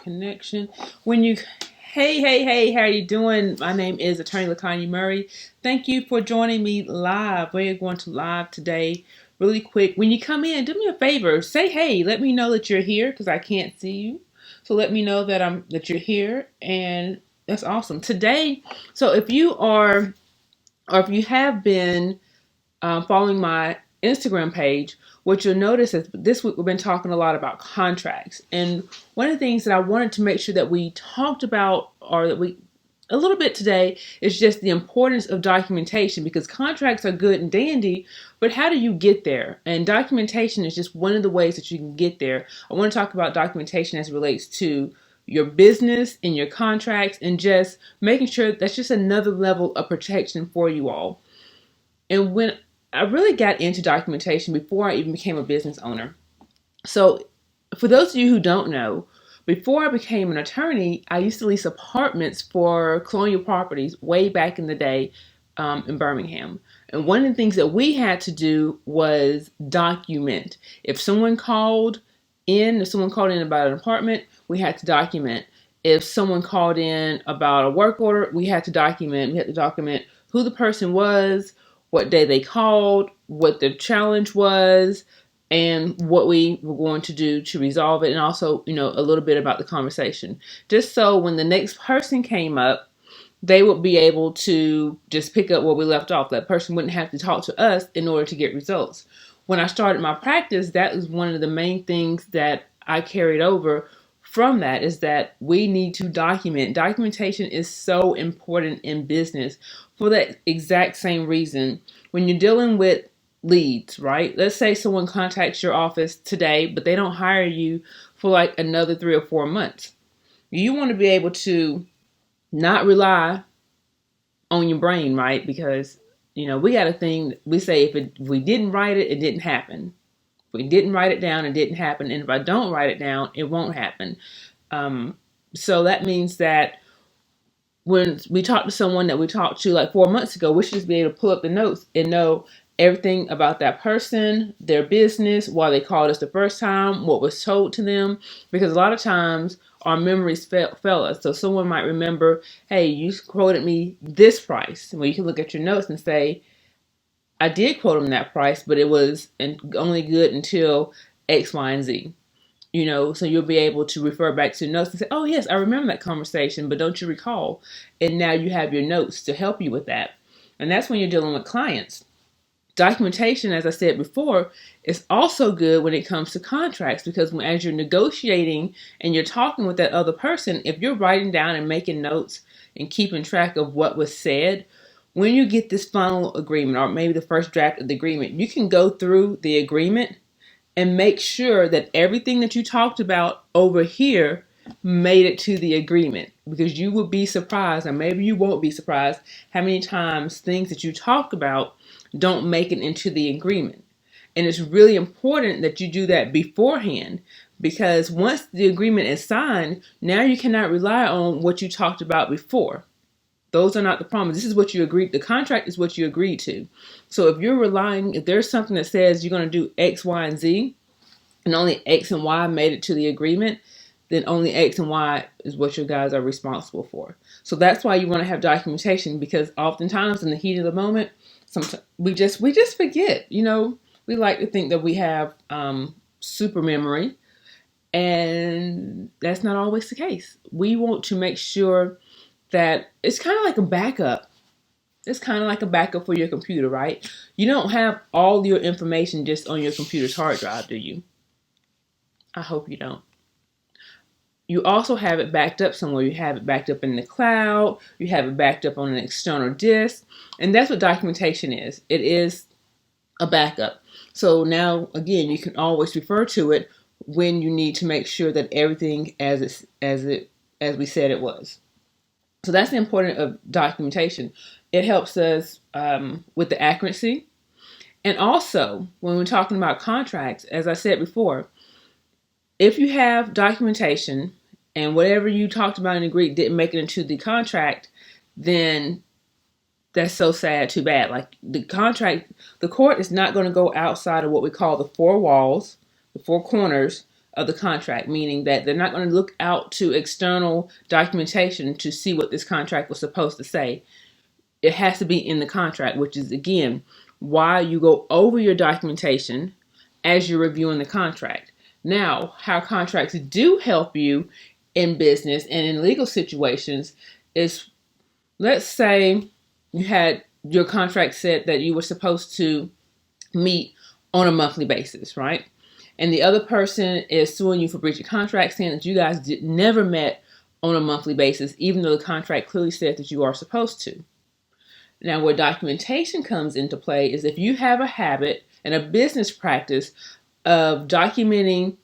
connection. When you, hey, how are you doing? My name is Attorney LaConnie Murray. Thank you for joining me live. We're going to live today really quick. When you come in, do me a favor. Say hey. Let me know that you're here because I can't see you. So let me know that you're here, and that's awesome. Today, so if you are or if you have been following my Instagram page, what you'll notice is this week we've been talking a lot about contracts. And one of the things that I wanted to make sure that we talked about, or that we a little bit today, is just the importance of documentation, because contracts are good and dandy, but how do you get there? And documentation is just one of the ways that you can get there. I want to talk about documentation as it relates to your business and your contracts, and just making sure that's just another level of protection for you all. And when I really got into documentation before I even became a business owner. So for those of you who don't know, before I became an attorney, I used to lease apartments for colonial properties way back in the day in Birmingham. And one of the things that we had to do was document. If someone called in about an apartment, we had to document. If someone called in about a work order, we had to document. We had to document who the person was, what day they called, what the challenge was, and what we were going to do to resolve it, and also, a little bit about the conversation. Just so when the next person came up, they would be able to just pick up where we left off. That person wouldn't have to talk to us in order to get results. When I started my practice, that was one of the main things that I carried over from that, is that we need to document. Documentation is so important in business for that exact same reason. When you're dealing with leads, right? Let's say someone contacts your office today, but they don't hire you for like another 3 or 4 months. You want to be able to not rely on your brain, right? Because, we got a thing, we say if we didn't write it, it didn't happen. If we didn't write it down, it didn't happen. And if I don't write it down, it won't happen. So that means that when we talk to someone that we talked to like 4 months ago, we should just be able to pull up the notes and know everything about that person, their business, why they called us the first time, what was told to them. Because a lot of times our memories fail us. So someone might remember, hey, you quoted me this price. Well, you can look at your notes and say, I did quote them that price, but it was only good until X, Y, and Z. So you'll be able to refer back to notes and say, oh, yes, I remember that conversation, but don't you recall? And now you have your notes to help you with that. And that's when you're dealing with clients. Documentation, as I said before, is also good when it comes to contracts, because as you're negotiating and you're talking with that other person, if you're writing down and making notes and keeping track of what was said, when you get this final agreement, or maybe the first draft of the agreement, you can go through the agreement and make sure that everything that you talked about over here made it to the agreement, because you will be surprised, or maybe you won't be surprised, how many times things that you talk about don't make it into the agreement. And it's really important that you do that beforehand, because once the agreement is signed, now you cannot rely on what you talked about before. Those are not the promises. This is what you agreed. The contract is what you agreed to. So if there's something that says you're going to do X, Y, and Z, and only X and Y made it to the agreement, then only X and Y is what you guys are responsible for. So that's why you want to have documentation, because oftentimes in the heat of the moment, sometimes we just forget. We like to think that we have super memory, and that's not always the case. We want to make sure that it's kind of like a backup. It's kind of like a backup for your computer, right? You don't have all your information just on your computer's hard drive, do you? I hope you don't. You also have it backed up somewhere. You have it backed up in the cloud. You have it backed up on an external disk. And that's what documentation is. It is a backup. So now, again, you can always refer to it when you need to make sure that everything as we said it was. So that's the importance of documentation. It helps us with the accuracy. And also, when we're talking about contracts, as I said before, if you have documentation and whatever you talked about and agreed didn't make it into the contract, then that's so sad, too bad. Like the contract, the court is not going to go outside of what we call the four walls, the four corners of the contract, meaning that they're not going to look out to external documentation to see what this contract was supposed to say. It has to be in the contract, which is, again, why you go over your documentation as you're reviewing the contract. Now, how contracts do help you in business and in legal situations is, let's say you had your contract said that you were supposed to meet on a monthly basis, right? And the other person is suing you for breach of contract, saying that you guys never met on a monthly basis, even though the contract clearly said that you are supposed to. Now, where documentation comes into play is if you have a habit and a business practice of documenting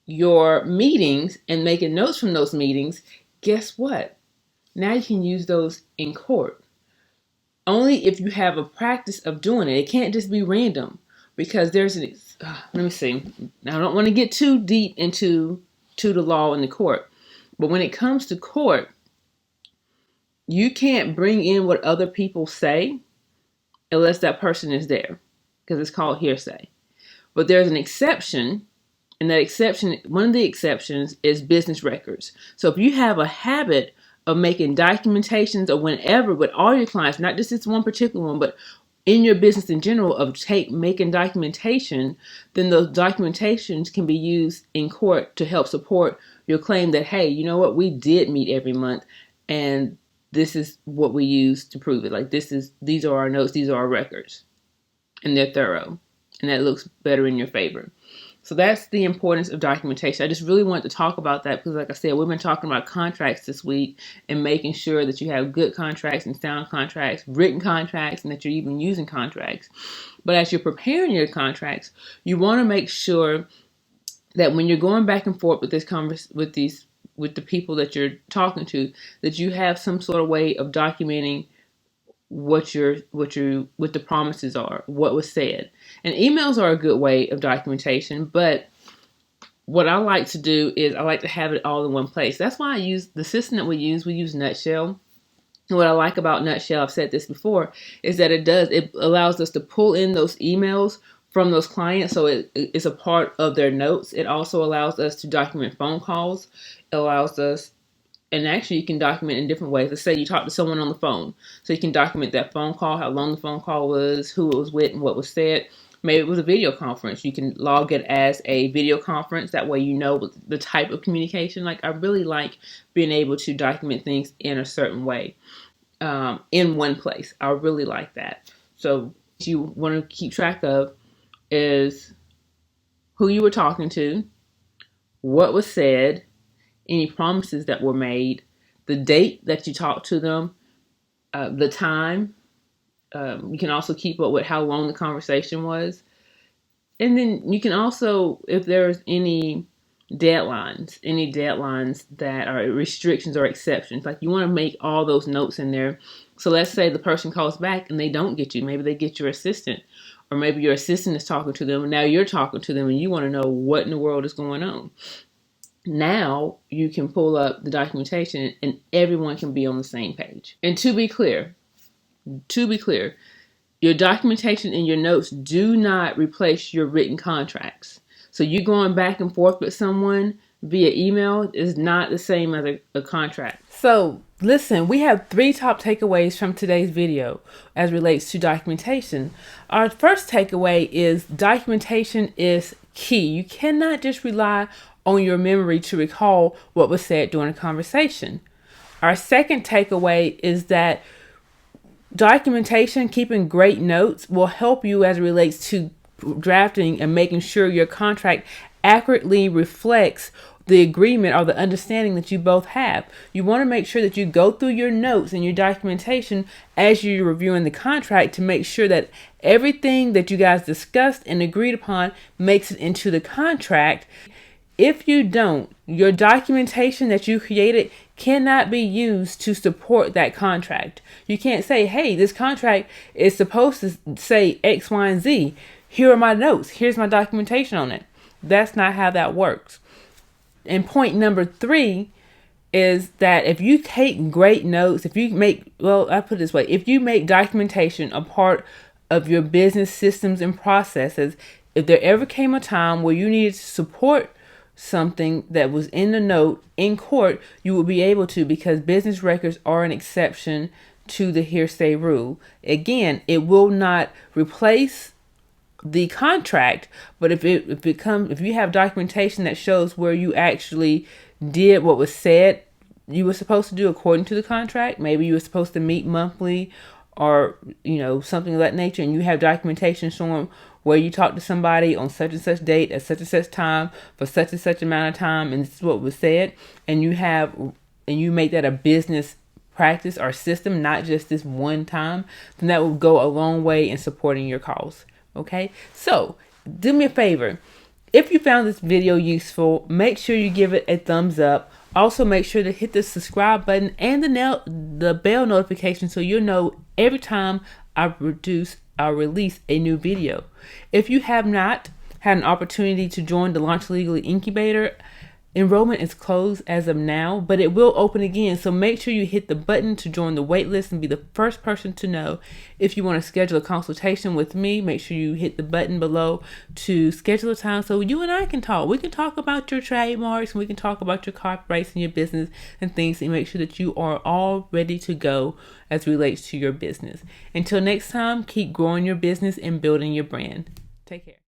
your meetings and making notes from those meetings, guess what? Now you can use those in court. Only if you have a practice of doing it. It can't just be random, because there's an, let me see. Now, I don't want to get too deep into the law in the court, but when it comes to court, you can't bring in what other people say unless that person is there, because it's called hearsay. But there's an exception, and that exception, one of the exceptions is business records. So if you have a habit of making documentations or whenever with all your clients, not just this one particular one, but in your business in general of making documentation, then those documentations can be used in court to help support your claim that, hey, you know what, we did meet every month, and this is what we use to prove it. Like, these are our notes, these are our records, and they're thorough, and that looks better in your favor. So that's the importance of documentation. I just really wanted to talk about that because, like I said, we've been talking about contracts this week and making sure that you have good contracts and sound contracts, written contracts, and that you're even using contracts. But as you're preparing your contracts, you want to make sure that when you're going back and forth with with the people that you're talking to, that you have some sort of way of documenting what the promises are, what was said. And emails are a good way of documentation, but what I like to do is I like to have it all in one place. That's why I use the system that we use Nutshell. And what I like about Nutshell, I've said this before, is that it allows us to pull in those emails from those clients, so it's a part of their notes. It also allows us to document phone calls. It allows us, and actually you can document in different ways. Let's say you talk to someone on the phone, so you can document that phone call, how long the phone call was, who it was with, and what was said. Maybe it was a video conference. You can log it as a video conference. That way you know the type of communication. Like, I really like being able to document things in a certain way, in one place. I really like that. So what you want to keep track of is who you were talking to, what was said, any promises that were made, the date that you talked to them, the time. You can also keep up with how long the conversation was. And then you can also, if there's any deadlines that are restrictions or exceptions, like you want to make all those notes in there. So let's say the person calls back and they don't get you. Maybe they get your assistant, or maybe your assistant is talking to them and now you're talking to them and you want to know what in the world is going on. Now you can pull up the documentation and everyone can be on the same page. And to be clear, your documentation and your notes do not replace your written contracts. So you going back and forth with someone via email is not the same as a contract. So listen, we have 3 top takeaways from today's video as relates to documentation. Our first takeaway is documentation is key. You cannot just rely on your memory to recall what was said during a conversation. Our second takeaway is that documentation, keeping great notes, will help you as it relates to drafting and making sure your contract accurately reflects the agreement or the understanding that you both have. You want to make sure that you go through your notes and your documentation as you're reviewing the contract to make sure that everything that you guys discussed and agreed upon makes it into the contract. If you don't, your documentation that you created cannot be used to support that contract. You can't say, hey, this contract is supposed to say X, Y, and Z. Here are my notes. Here's my documentation on it. That's not how that works. And point number 3 is that if you take great notes, if you make documentation a part of your business systems and processes, if there ever came a time where you needed to support something that was in the note in court, you will be able to, because business records are an exception to the hearsay rule. Again, it will not replace the contract, but if you have documentation that shows where you actually did what was said you were supposed to do according to the contract, maybe you were supposed to meet monthly or something of that nature, and you have documentation showing where you talked to somebody on such and such date at such and such time for such and such amount of time, and this is what was said, and you make that a business practice or system, not just this one time, then that will go a long way in supporting your cause. Okay, so do me a favor. If you found this video useful, make sure you give it a thumbs up. Also, make sure to hit the subscribe button and the bell notification so you'll know every time I release a new video. If you have not had an opportunity to join the Launch Legally Incubator, enrollment is closed as of now, but it will open again. So make sure you hit the button to join the wait list and be the first person to know. If you want to schedule a consultation with me, make sure you hit the button below to schedule a time so you and I can talk. We can talk about your trademarks, and we can talk about your copyrights and your business and things, and make sure that you are all ready to go as relates to your business. Until next time, keep growing your business and building your brand. Take care.